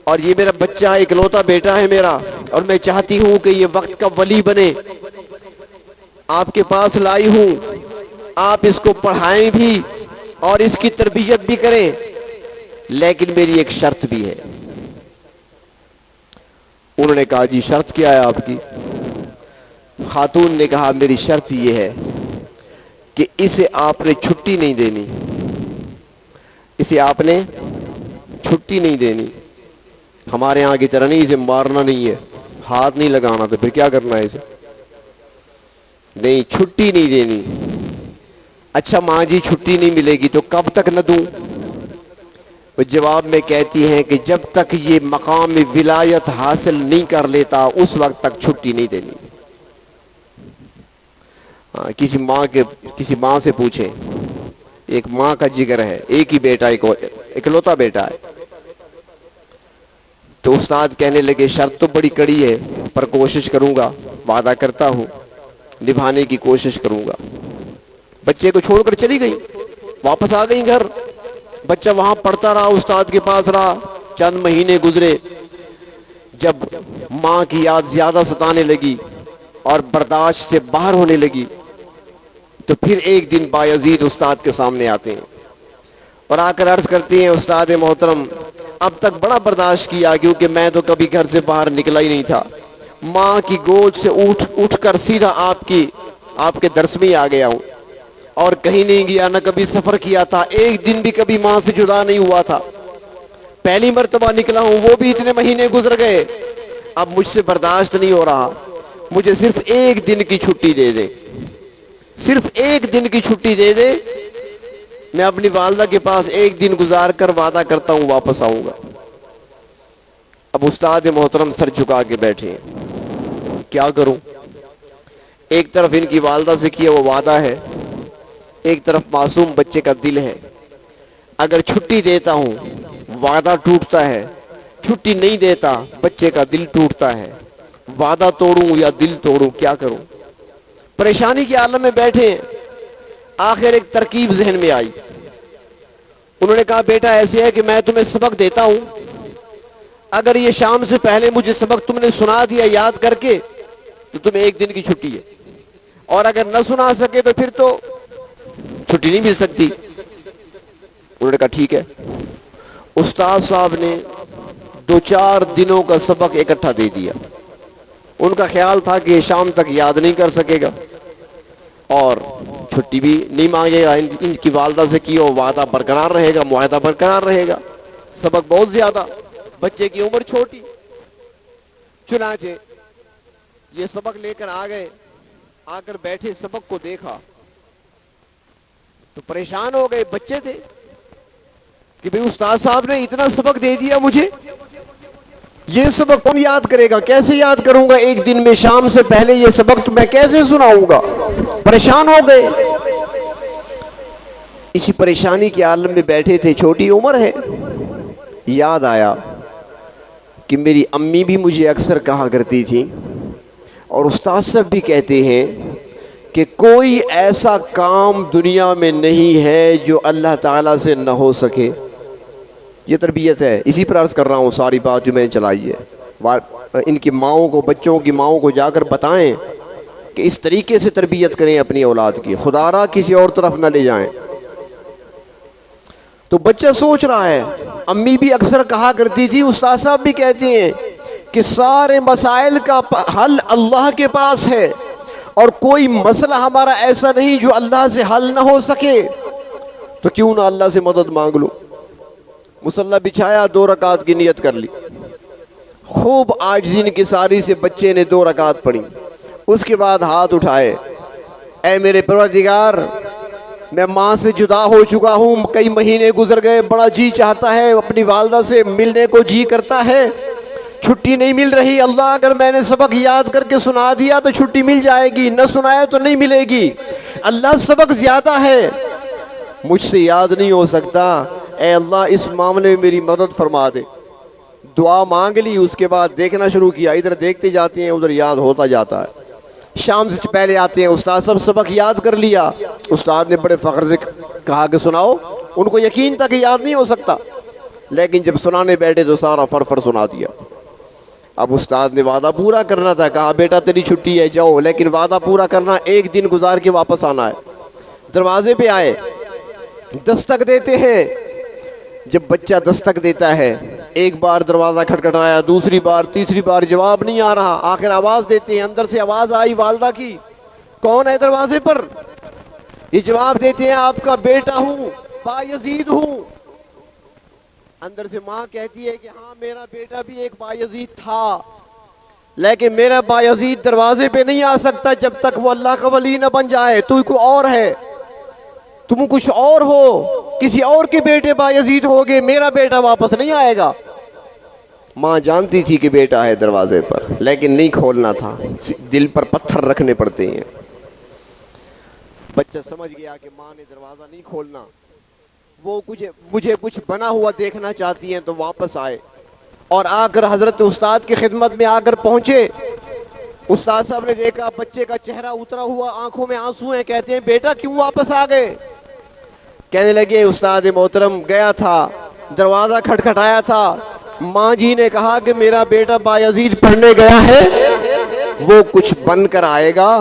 اور یہ میرا بچہ اکلوتا بیٹا ہے میرا، اور میں چاہتی ہوں کہ یہ وقت کا ولی بنے. آپ کے پاس لائی ہوں، آپ اس کو پڑھائیں بھی اور اس کی تربیت بھی کریں، لیکن میری ایک شرط بھی ہے. انہوں نے کہا جی شرط کیا ہے آپ کی؟ خاتون نے کہا میری شرط یہ ہے کہ اسے آپ نے چھٹی نہیں دینی، اسے آپ نے چھٹی نہیں دینی. ہمارے ہاں کی طرح نہیں، اسے مارنا نہیں ہے، ہاتھ نہیں لگانا. تو پھر کیا کرنا ہے اسے؟ نہیں، چھٹی نہیں دینی. اچھا ماں جی چھٹی نہیں ملے گی تو کب تک نہ دوں؟ وہ جواب میں کہتی ہیں کہ جب تک یہ مقام ولایت حاصل نہیں کر لیتا اس وقت تک چھٹی نہیں دینی. کسی ماں سے پوچھیں، ایک ماں کا جگر ہے، ایک ہی بیٹا، اکلوتا بیٹا ہے. تو استاد کہنے لگے شرط تو بڑی کڑی ہے پر کوشش کروں گا، وعدہ کرتا ہوں نبھانے کی کوشش کروں گا. بچے کو چھوڑ کر چلی گئی، واپس آ گئی گھر. بچہ وہاں پڑھتا رہا، استاد کے پاس رہا. چند مہینے گزرے. جب ماں کی یاد زیادہ ستانے لگی اور برداشت سے باہر ہونے لگی تو پھر ایک دن بایزید استاد کے سامنے آتے ہیں اور آ کر عرض کرتے ہیں استاد محترم اب تک بڑا برداشت کیا کیونکہ میں تو کبھی گھر سے باہر نکلا ہی نہیں تھا، ماں کی گود سے اٹھ کر سیدھا آپ کے درس میں آ گیا ہوں اور کہیں نہیں گیا، نہ کبھی سفر کیا تھا، ایک دن بھی کبھی ماں سے جدا نہیں ہوا تھا، پہلی مرتبہ نکلا ہوں وہ بھی اتنے مہینے گزر گئے. اب مجھ سے برداشت نہیں ہو رہا، مجھے صرف ایک دن کی چھٹی دے دے، صرف ایک دن کی چھٹی دے دے، میں اپنی والدہ کے پاس ایک دن گزار کر وعدہ کرتا ہوں واپس آؤں گا. اب استاد محترم سر جھکا کے بیٹھے ہیں، کیا کروں؟ ایک طرف ان کی والدہ سے کیا وہ وعدہ ہے، ایک طرف معصوم بچے کا دل ہے. اگر چھٹی دیتا ہوں وعدہ ٹوٹتا ہے، چھٹی نہیں دیتا بچے کا دل ٹوٹتا ہے. وعدہ توڑوں یا دل توڑوں، کیا کروں؟ پریشانی کے عالم میں بیٹھے ہیں. آخر ایک ترکیب ذہن میں آئی. انہوں نے کہا بیٹا ایسے ہے کہ میں تمہیں سبق دیتا ہوں، اگر یہ شام سے پہلے مجھے سبق تم نے سنا دیا یاد کر کے تو تمہیں ایک دن کی چھٹی ہے، اور اگر نہ سنا سکے تو پھر تو چھٹی نہیں مل سکتی. انہوں نے کہا ٹھیک ہے. استاد صاحب نے 2-4 دنوں کا سبق اکٹھا دے دیا. ان کا خیال تھا کہ یہ شام تک یاد نہیں کر سکے گا اور چھٹی بھی نہیں مانگے گا. ان کی والدہ سے کیا وعدہ برقرار رہے گا، معاہدہ برقرار رہے گا. سبق بہت زیادہ، بچے کی عمر چھوٹی. چنانچہ یہ سبق لے کر آ گئے، آ کر بیٹھے، سبق کو دیکھا تو پریشان ہو گئے. بچے تھے کہ بھئی استاد صاحب نے اتنا سبق دے دیا مجھے یہ سبق کون یاد کرے گا؟ کیسے یاد کروں گا؟ ایک دن میں شام سے پہلے یہ سبق میں کیسے سناؤں گا؟ پریشان ہو گئے۔ اسی پریشانی کے عالم میں بیٹھے تھے، چھوٹی عمر ہے، یاد آیا کہ میری امی بھی مجھے اکثر کہا کرتی تھی، اور استاد صاحب بھی کہتے ہیں کہ کوئی ایسا کام دنیا میں نہیں ہے جو اللہ تعالیٰ سے نہ ہو سکے۔ یہ تربیت ہے، اسی پر عرض کر رہا ہوں ساری بات جو میں نے چلائی ہے۔ ان کی ماؤں کو، بچوں کی ماؤں کو جا کر بتائیں کہ اس طریقے سے تربیت کریں اپنی اولاد کی، خدا را کسی اور طرف نہ لے جائیں۔ تو بچہ سوچ رہا ہے، امی بھی اکثر کہا کرتی تھی، استاد صاحب بھی کہتے ہیں کہ سارے مسائل کا حل اللہ کے پاس ہے، اور کوئی مسئلہ ہمارا ایسا نہیں جو اللہ سے حل نہ ہو سکے، تو کیوں نہ اللہ سے مدد مانگ لو۔ مصلی بچھایا، 2 رکعت کی نیت کر لی، خوب عاجزی انکساری سے بچے نے 2 رکعت پڑھی۔ اس کے بعد ہاتھ اٹھائے، اے میرے پروردگار، میں ماں سے جدا ہو چکا ہوں، کئی مہینے گزر گئے، بڑا جی چاہتا ہے اپنی والدہ سے ملنے کو، جی کرتا ہے، چھٹی نہیں مل رہی۔ اللہ، اگر میں نے سبق یاد کر کے سنا دیا تو چھٹی مل جائے گی، نہ سنایا تو نہیں ملے گی۔ اللہ، سبق زیادہ ہے، مجھ سے یاد نہیں ہو سکتا، اے اللہ اس معاملے میں میری مدد فرما دے۔ دعا مانگ لی، اس کے بعد دیکھنا شروع کیا، ادھر دیکھتے جاتے ہیں ادھر یاد ہوتا جاتا ہے۔ شام سے پہلے آتے ہیں، استاد صاحب سبق یاد کر لیا۔ استاد نے بڑے فخر سے کہا کہ سناؤ۔ ان کو یقین تھا کہ یاد نہیں ہو سکتا، لیکن جب سنانے بیٹھے تو سارا فر سنا دیا۔ اب استاد نے وعدہ پورا کرنا تھا، کہا بیٹا تیری چھٹی ہے، جاؤ، لیکن وعدہ پورا کرنا، ایک دن گزار کے واپس آنا ہے۔ دروازے پہ آئے، دستک دیتے ہیں۔ جب بچہ دستک دیتا ہے، ایک بار دروازہ کھٹکھٹایا، دوسری بار، تیسری بار، جواب نہیں آ رہا، آخر آواز دیتے ہیں، اندر سے آواز آئی والدہ کی، کون ہے دروازے پر؟ یہ جواب دیتے ہیں، آپ کا بیٹا ہوں، بایزید ہوں۔ اندر سے ماں کہتی ہے کہ ہاں میرا بیٹا بھی ایک بایزید تھا، لیکن میرا بایزید دروازے پہ نہیں آ سکتا جب تک وہ اللہ کا ولی نہ بن جائے، تو کوئی اور ہے، تم کچھ اور ہو، کسی اور کے بیٹے بایزید ہوگے، میرا بیٹا واپس نہیں آئے گا۔ ماں جانتی تھی کہ بیٹا ہے دروازے پر، لیکن نہیں کھولنا تھا، دل پر پتھر رکھنے پڑتے ہیں۔ بچہ سمجھ گیا کہ ماں نے دروازہ نہیں کھولنا، وہ مجھے کچھ بنا ہوا دیکھنا چاہتی ہیں، تو واپس آئے اور آ کر حضرت استاد کی خدمت میں آ کر پہنچے۔ استاد صاحب نے دیکھا بچے کا چہرہ اترا ہوا، آنکھوں میں آنسو ہیں، کہتے ہیں بیٹا کیوں واپس آ گئے؟ کہنے لگے استاد محترم گیا تھا، دروازہ کھٹکھٹایا تھا، ماں جی نے کہا کہ میرا بیٹا بایزید پڑھنے گیا ہے، وہ کچھ بن کر آئے گا،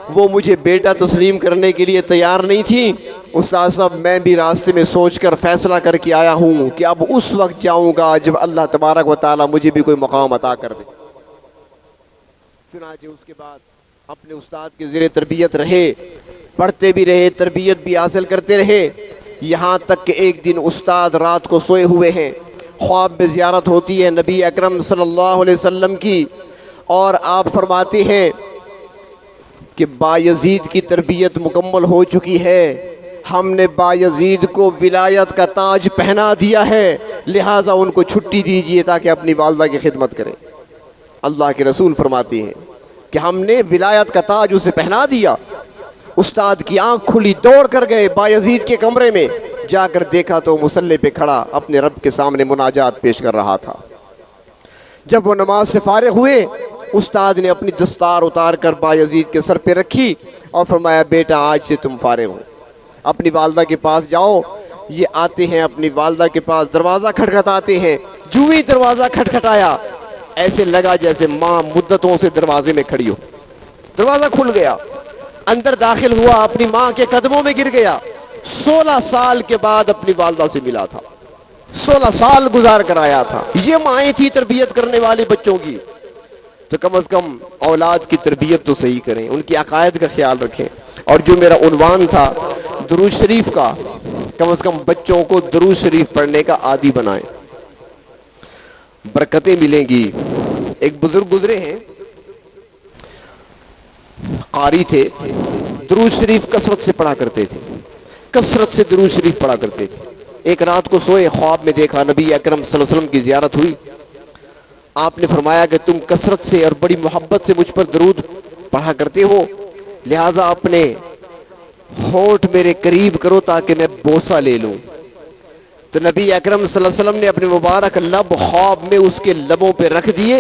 وہ مجھے بیٹا تسلیم کرنے کے لیے تیار نہیں تھی۔ استاد صاحب میں بھی راستے میں سوچ کر فیصلہ کر کے آیا ہوں کہ اب اس وقت جاؤں گا جب اللہ تبارک و تعالی مجھے بھی کوئی مقام عطا کر دے۔ چنانچہ اس کے بعد اپنے استاد کے زیر تربیت رہے، پڑھتے بھی رہے، تربیت بھی حاصل کرتے رہے، یہاں تک کہ ایک دن استاد رات کو سوئے ہوئے ہیں، خواب میں زیارت ہوتی ہے نبی اکرم صلی اللہ علیہ وسلم کی، اور آپ فرماتے ہیں کہ بایزید کی تربیت مکمل ہو چکی ہے، ہم نے بایزید کو ولایت کا تاج پہنا دیا ہے، لہٰذا ان کو چھٹی دیجیے تاکہ اپنی والدہ کی خدمت کریں۔ اللہ کے رسول فرماتے ہیں کہ ہم نے ولایت کا تاج اسے پہنا دیا۔ استاد کی آنکھ کھلی، دوڑ کر گئے بایزید کے کمرے میں، جا کر دیکھا تو مصلی پہ کھڑا اپنے رب کے سامنے مناجات پیش کر رہا تھا۔ جب وہ نماز سے فارغ ہوئے، استاد نے اپنی دستار اتار کر بایزید کے سر پہ رکھی اور فرمایا بیٹا آج سے تم فارغ ہو، اپنی والدہ کے پاس جاؤ۔ یہ آتے ہیں اپنی والدہ کے پاس، دروازہ کھٹکھٹاتے ہیں، جو ہی دروازہ کھٹکھٹایا ایسے لگا جیسے ماں مدتوں سے دروازے میں کھڑی ہو، دروازہ کھل گیا، اندر داخل ہوا، اپنی ماں کے قدموں میں گر گیا۔ 16 سال کے بعد اپنی والدہ سے ملا تھا، 16 سال گزار کر آیا تھا۔ یہ مائیں تھی تربیت کرنے والی بچوں کی، تو کم از کم اولاد کی تربیت تو صحیح کریں، ان کی عقائد کا خیال رکھیں۔ اور جو میرا عنوان تھا درود شریف کا، کم از کم بچوں کو درود شریف پڑھنے کا عادی بنائیں، برکتیں ملیں گی۔ ایک بزرگ گزرے ہیں، قاری تھے، درود شریف کثرت سے پڑھا کرتے تھے، کثرت سے درود شریف پڑھا کرتے تھے۔ ایک رات کو سوئے، خواب میں دیکھا نبی اکرم صلی اللہ علیہ وسلم کی زیارت ہوئی، آپ نے فرمایا کہ تم کثرت سے اور بڑی محبت سے مجھ پر درود پڑھا کرتے ہو، لہٰذا اپنے ہونٹ میرے قریب کرو تاکہ میں بوسہ لے لوں۔ تو نبی اکرم صلی اللہ علیہ وسلم نے اپنے مبارک لب خواب میں اس کے لبوں پہ رکھ دیے۔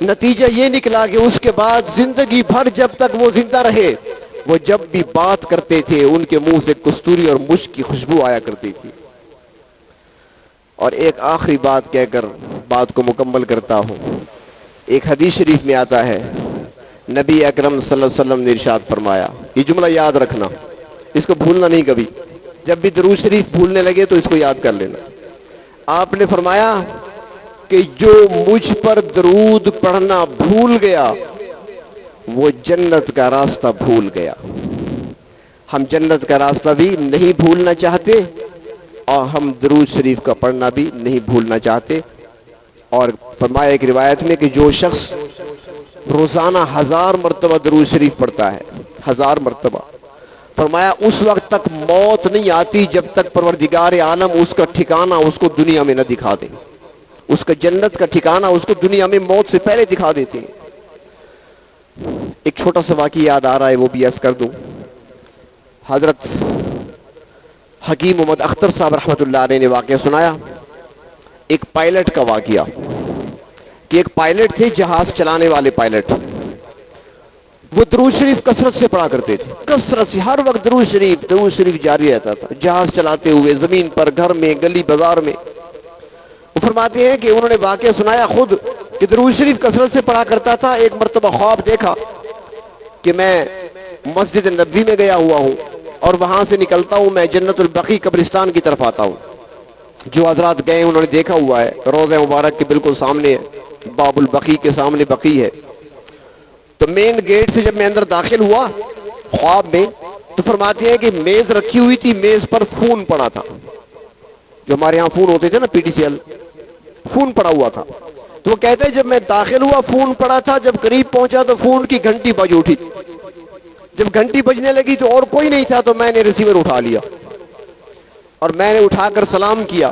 نتیجہ یہ نکلا کہ اس کے بعد زندگی بھر جب تک وہ زندہ رہے، وہ جب بھی بات کرتے تھے ان کے منہ سے کستوری اور مشک کی خوشبو آیا کرتی تھی۔ اور ایک آخری بات کہہ کر بات کو مکمل کرتا ہوں۔ ایک حدیث شریف میں آتا ہے، نبی اکرم صلی اللہ علیہ وسلم نے ارشاد فرمایا، یہ جملہ یاد رکھنا، اس کو بھولنا نہیں کبھی، جب بھی درود شریف بھولنے لگے تو اس کو یاد کر لینا۔ آپ نے فرمایا کہ جو مجھ پر درود پڑھنا بھول گیا وہ جنت کا راستہ بھول گیا۔ ہم جنت کا راستہ بھی نہیں بھولنا چاہتے اور ہم درود شریف کا پڑھنا بھی نہیں بھولنا چاہتے۔ اور فرمایا ایک روایت میں کہ جو شخص روزانہ 1000 مرتبہ درود شریف پڑھتا ہے، 1000 مرتبہ، فرمایا اس وقت تک موت نہیں آتی جب تک پروردگار عالم اس کا ٹھکانہ اس کو دنیا میں نہ دکھا دے، اس کا جنت کا ٹھکانہ اس کو دنیا میں موت سے پہلے دکھا دیتے ہیں۔ ایک چھوٹا سا واقعہ یاد آ رہا ہے، وہ بھی عرض کر دوں۔ حضرت حکیم محمد اختر صاحب رحمۃ اللہ علیہ نے واقعہ سنایا، ایک پائلٹ کا واقعہ، کہ ایک پائلٹ تھے، جہاز چلانے والے پائلٹ، وہ درود شریف کثرت سے پڑھا کرتے تھے، کثرت سے ہر وقت درود شریف جاری رہتا تھا، جہاز چلاتے ہوئے، زمین پر، گھر میں، گلی بازار میں۔ وہ فرماتے ہیں کہ انہوں نے واقعہ سنایا خود کہ درود شریف کثرت سے پڑھا کرتا تھا۔ ایک مرتبہ خواب دیکھا کہ میں مسجد نبوی میں گیا ہوا ہوں اور وہاں سے نکلتا ہوں، میں جنت البقیع قبرستان کی طرف آتا ہوں۔ جو حضرات گئے انہوں نے دیکھا ہوا ہے، روضہ مبارک کے بالکل سامنے ہے، باب البقیع کے سامنے بقیع ہے۔ تو مین گیٹ سے جب میں اندر داخل ہوا خواب میں، تو فرماتے ہیں کہ میز رکھی ہوئی تھی، میز پر فون پڑا تھا، جو ہمارے ہاں فون ہوتے تھے نا، P T C L, phone پڑا ہوا تھا۔ تو وہ کہتے ہیں جب میں داخل ہوا فون پڑا تھا، جب قریب پہنچا تو فون کی گھنٹی بج اٹھی۔ جب گھنٹی بجنے لگی تو اور کوئی نہیں تھا، تو میں نے ریسیور اٹھا لیا اور میں نے اٹھا کر سلام کیا۔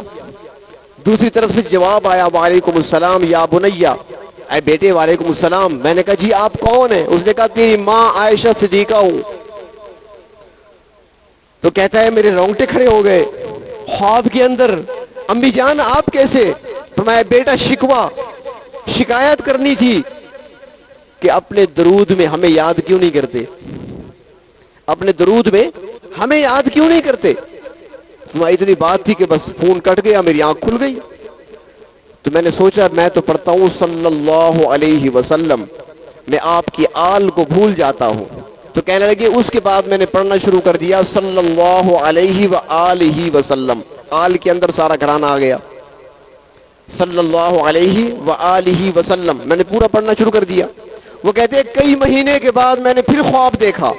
دوسری طرف سے جواب آیا، وعلیکم السلام یا بنیا، اے بیٹے وعلیکم السلام۔ میں نے کہا جی آپ کون ہیں؟ اس نے کہا تیری ماں عائشہ صدیقہ ہوں۔ تو کہتا ہے میرے رونگٹے کھڑے ہو گئے خواب کے اندر، امی جان آپ کیسے؟ فرمایا بیٹا شکایت کرنی تھی کہ اپنے درود میں ہمیں یاد کیوں نہیں کرتے، اپنے درود میں ہمیں یاد کیوں نہیں کرتے؟ اتنی بات تھی کہ بس فون کٹ گیا، میری آنکھ کھل گئی۔ تو میں نے سوچا میں تو پڑھتا ہوں صلی اللہ علیہ وسلم، میں آپ کی آل کو بھول جاتا ہوں۔ تو کہنے لگے اس کے بعد میں نے پڑھنا شروع کر دیا صلی اللہ علیہ وآلہ وسلم، آل کے اندر سارا گھرانہ آ گیا، صلی اللہ علیہ وآلہ وسلم، میں نے پورا پڑھنا شروع کر دیا۔ وہ کہتے ہیں کئی مہینے کے بعد میں نے پھر خواب دیکھا،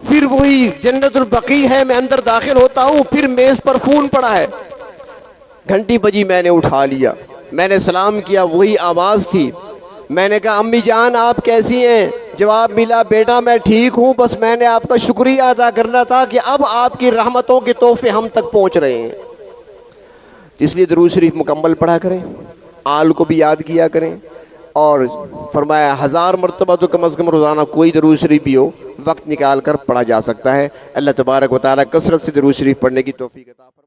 پھر وہی جنت البقیع ہے، میں اندر داخل ہوتا ہوں، پھر میز پر فون پڑا ہے، گھنٹی بجی، میں نے اٹھا لیا، میں نے سلام کیا، وہی آواز تھی۔ میں نے کہا امی جان آپ کیسی ہیں؟ جواب ملا بیٹا میں ٹھیک ہوں، بس میں نے آپ کا شکریہ ادا کرنا تھا کہ اب آپ کی رحمتوں کے تحفے ہم تک پہنچ رہے ہیں۔ اس لیے درود شریف مکمل پڑھا کریں، آل کو بھی یاد کیا کریں، اور فرمایا 1000 مرتبہ تو کم از کم روزانہ کوئی درود شریف بھی ہو، وقت نکال کر پڑھا جا سکتا ہے۔ اللہ تبارک و تعالیٰ کثرت سے درود شریف پڑھنے کی توفیق عطا فرمائے۔